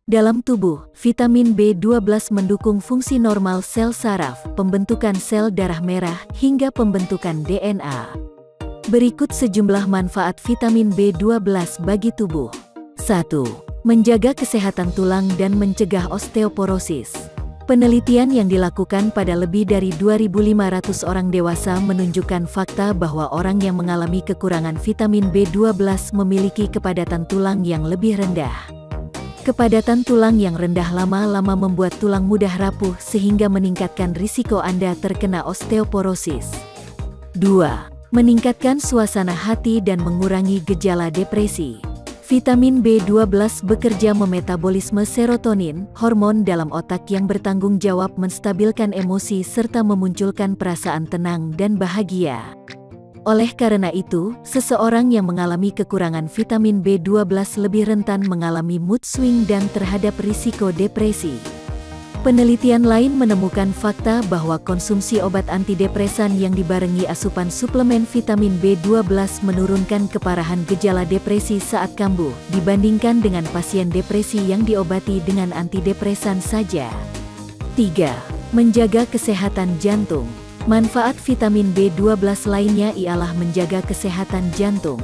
Dalam tubuh, vitamin B12 mendukung fungsi normal sel saraf, pembentukan sel darah merah, hingga pembentukan DNA. Berikut sejumlah manfaat vitamin B12 bagi tubuh. 1. Menjaga kesehatan tulang dan mencegah osteoporosis. Penelitian yang dilakukan pada lebih dari 2.500 orang dewasa menunjukkan fakta bahwa orang yang mengalami kekurangan vitamin B12 memiliki kepadatan tulang yang lebih rendah. Kepadatan tulang yang rendah lama-lama membuat tulang mudah rapuh sehingga meningkatkan risiko Anda terkena osteoporosis. 2. Meningkatkan suasana hati dan mengurangi gejala depresi. Vitamin B12 bekerja memetabolisme serotonin, hormon dalam otak yang bertanggung jawab menstabilkan emosi serta memunculkan perasaan tenang dan bahagia. Oleh karena itu, seseorang yang mengalami kekurangan vitamin B12 lebih rentan mengalami mood swing dan terhadap risiko depresi. Penelitian lain menemukan fakta bahwa konsumsi obat antidepresan yang dibarengi asupan suplemen vitamin B12 menurunkan keparahan gejala depresi saat kambuh dibandingkan dengan pasien depresi yang diobati dengan antidepresan saja. 3. Menjaga kesehatan jantung. Manfaat vitamin B12 lainnya ialah menjaga kesehatan jantung.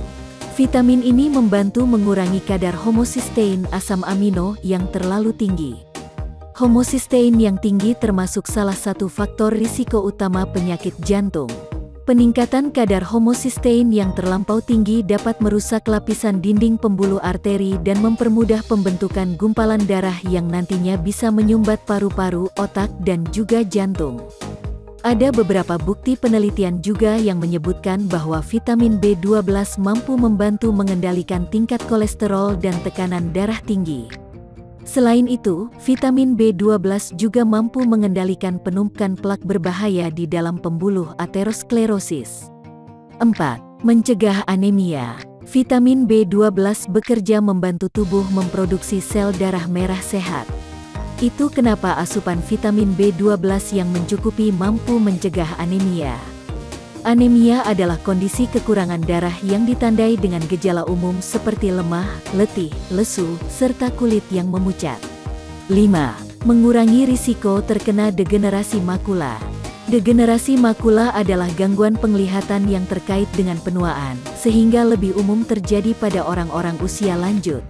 Vitamin ini membantu mengurangi kadar homocysteine asam amino yang terlalu tinggi. Homocysteine yang tinggi termasuk salah satu faktor risiko utama penyakit jantung. Peningkatan kadar homocysteine yang terlampau tinggi dapat merusak lapisan dinding pembuluh arteri dan mempermudah pembentukan gumpalan darah yang nantinya bisa menyumbat paru-paru, otak, dan juga jantung. Ada beberapa bukti penelitian juga yang menyebutkan bahwa vitamin B12 mampu membantu mengendalikan tingkat kolesterol dan tekanan darah tinggi. Selain itu, vitamin B12 juga mampu mengendalikan penumpukan plak berbahaya di dalam pembuluh aterosklerosis. 4. Mencegah anemia. Vitamin B12 bekerja membantu tubuh memproduksi sel darah merah sehat. Itu kenapa asupan vitamin B12 yang mencukupi mampu mencegah anemia. Anemia adalah kondisi kekurangan darah yang ditandai dengan gejala umum seperti lemah, letih, lesu, serta kulit yang memucat. 5. Mengurangi risiko terkena degenerasi makula. Degenerasi makula adalah gangguan penglihatan yang terkait dengan penuaan, sehingga lebih umum terjadi pada orang-orang usia lanjut.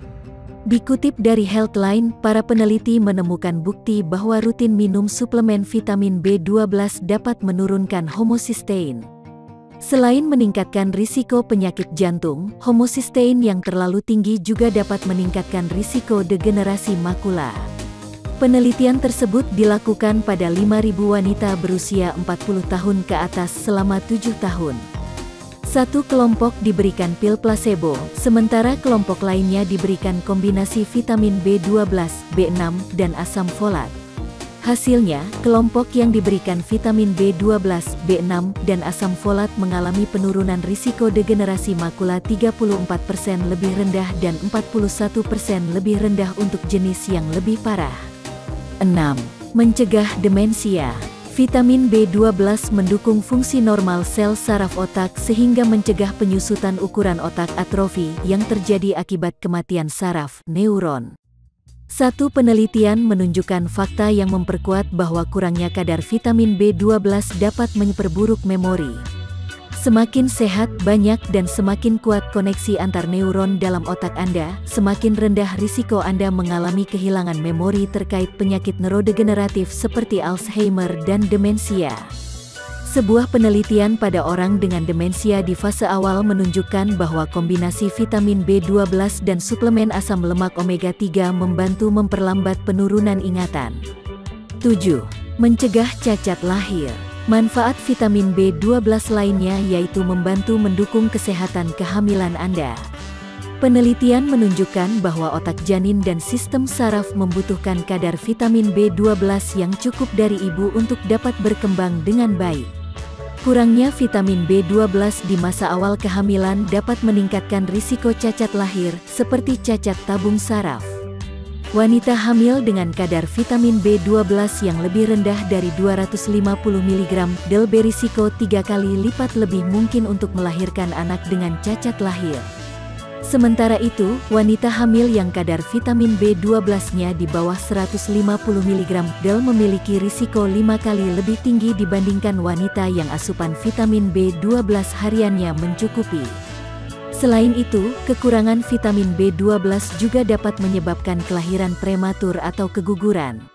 Dikutip dari Healthline, para peneliti menemukan bukti bahwa rutin minum suplemen vitamin B12 dapat menurunkan homocysteine. Selain meningkatkan risiko penyakit jantung, homocysteine yang terlalu tinggi juga dapat meningkatkan risiko degenerasi makula. Penelitian tersebut dilakukan pada 5.000 wanita berusia 40 tahun ke atas selama 7 tahun. Satu kelompok diberikan pil placebo, sementara kelompok lainnya diberikan kombinasi vitamin B12, B6, dan asam folat. Hasilnya, kelompok yang diberikan vitamin B12, B6, dan asam folat mengalami penurunan risiko degenerasi makula 34% lebih rendah dan 41% lebih rendah untuk jenis yang lebih parah. 6. Mencegah demensia. Vitamin B12 mendukung fungsi normal sel saraf otak sehingga mencegah penyusutan ukuran otak atrofi yang terjadi akibat kematian saraf neuron. Satu penelitian menunjukkan fakta yang memperkuat bahwa kurangnya kadar vitamin B12 dapat memperburuk memori. Semakin sehat, banyak, dan semakin kuat koneksi antar neuron dalam otak Anda, semakin rendah risiko Anda mengalami kehilangan memori terkait penyakit neurodegeneratif seperti Alzheimer dan demensia. Sebuah penelitian pada orang dengan demensia di fase awal menunjukkan bahwa kombinasi vitamin B12 dan suplemen asam lemak omega 3 membantu memperlambat penurunan ingatan. 7. Mencegah cacat lahir. Manfaat vitamin B12 lainnya yaitu membantu mendukung kesehatan kehamilan Anda. Penelitian menunjukkan bahwa otak janin dan sistem saraf membutuhkan kadar vitamin B12 yang cukup dari ibu untuk dapat berkembang dengan baik. Kurangnya vitamin B12 di masa awal kehamilan dapat meningkatkan risiko cacat lahir, seperti cacat tabung saraf. Wanita hamil dengan kadar vitamin B12 yang lebih rendah dari 250 mg berisiko 3 kali lipat lebih mungkin untuk melahirkan anak dengan cacat lahir. Sementara itu, wanita hamil yang kadar vitamin B12-nya di bawah 150 mg del memiliki risiko 5 kali lebih tinggi dibandingkan wanita yang asupan vitamin B12 hariannya mencukupi. Selain itu, kekurangan vitamin B12 juga dapat menyebabkan kelahiran prematur atau keguguran.